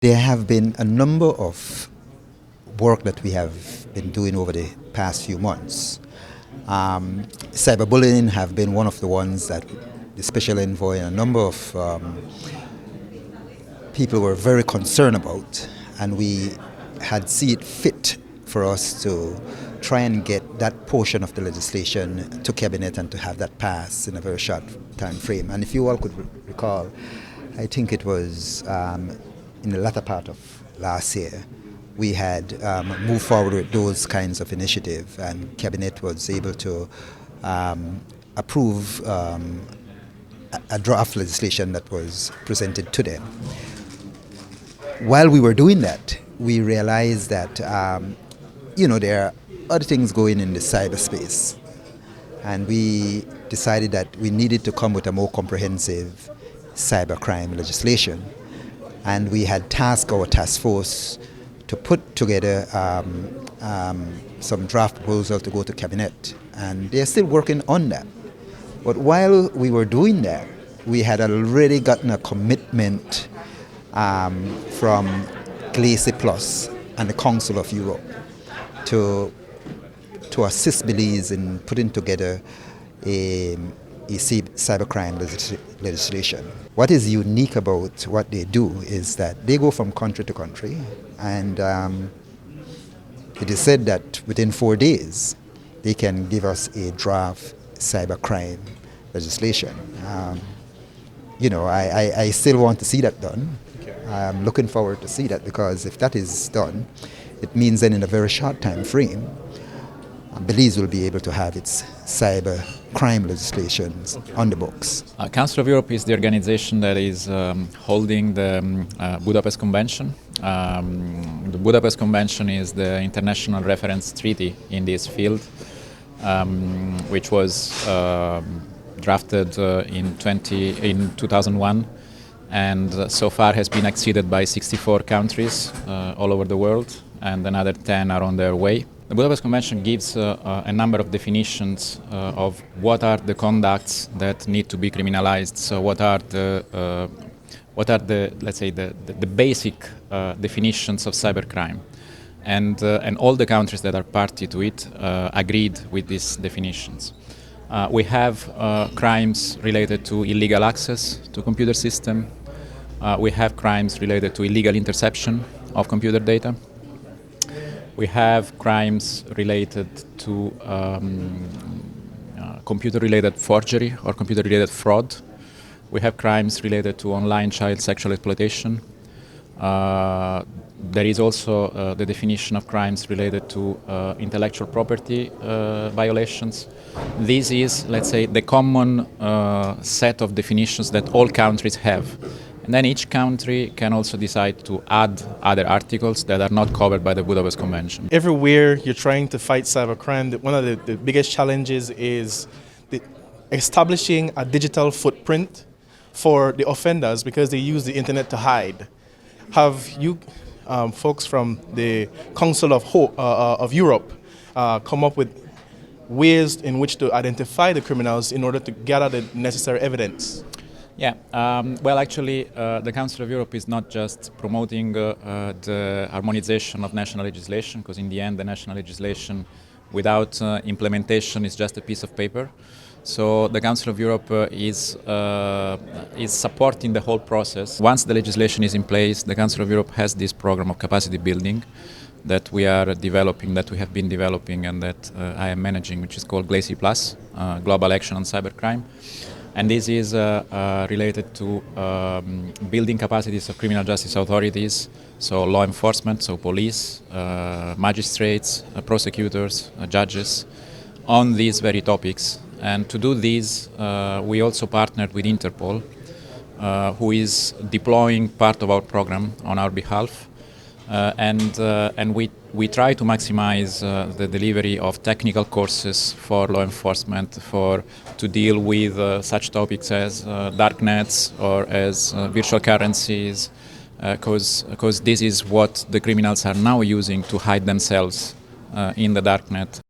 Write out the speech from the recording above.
There have been a number of work that we have been doing over the past few months. Cyberbullying have been one of the ones that the Special Envoy and a number of people were very concerned about, and we had seen it fit for us to try and get that portion of the legislation to Cabinet and to have that passed in a very short time frame. And if you all could recall, I think it was in the latter part of last year, we had moved forward with those kinds of initiatives, and Cabinet was able to approve a draft legislation that was presented to them. While we were doing that, we realized that there are other things going in the cyberspace, and we decided that we needed to come with a more comprehensive cybercrime legislation. And we had tasked our task force to put together some draft proposal to go to Cabinet, and they're still working on that. But while we were doing that, we had already gotten a commitment from Glacy Plus and the Council of Europe to assist Belize in putting together a cybercrime legislation. What is unique about what they do is that they go from country to country, and it is said that within 4 days they can give us a draft cybercrime legislation. I still want to see that done. I'm looking forward to see that, because if that is done, it means then in a very short time frame, Belize will be able to have its cyber crime legislations on the books. Council of Europe is the organization that is holding the Budapest Convention. The Budapest Convention is the international reference treaty in this field, which was drafted in 2001, and so far has been acceded by 64 countries all over the world, and another 10 are on their way. The Budapest Convention gives a number of definitions of what are the conducts that need to be criminalized. So what are the let's say the basic definitions of cybercrime, and all the countries that are party to it agreed with these definitions. We have crimes related to illegal access to computer system. We have crimes related to illegal interception of computer data. We have crimes related to computer-related forgery or computer-related fraud. We have crimes related to online child sexual exploitation. There is also the definition of crimes related to intellectual property violations. This is, let's say, the common set of definitions that all countries have. And then each country can also decide to add other articles that are not covered by the Budapest Convention. Everywhere you're trying to fight cybercrime, one of the biggest challenges is establishing a digital footprint for the offenders, because they use the internet to hide. Have you folks from the Council of Europe come up with ways in which to identify the criminals in order to gather the necessary evidence? Yeah, well, actually, the Council of Europe is not just promoting the harmonization of national legislation, because in the end, the national legislation without implementation is just a piece of paper. So the Council of Europe is supporting the whole process. Once the legislation is in place, the Council of Europe has this program of capacity building that we are developing, that we have been developing, and that I am managing, which is called Glacy Plus, Global Action on Cybercrime. And this is related to building capacities of criminal justice authorities, so law enforcement, so police, magistrates, prosecutors, judges, on these very topics. And to do this, we also partnered with Interpol, who is deploying part of our program on our behalf. And we try to maximize the delivery of technical courses for law enforcement to deal with such topics as darknets or as virtual currencies, because this is what the criminals are now using to hide themselves in the darknet.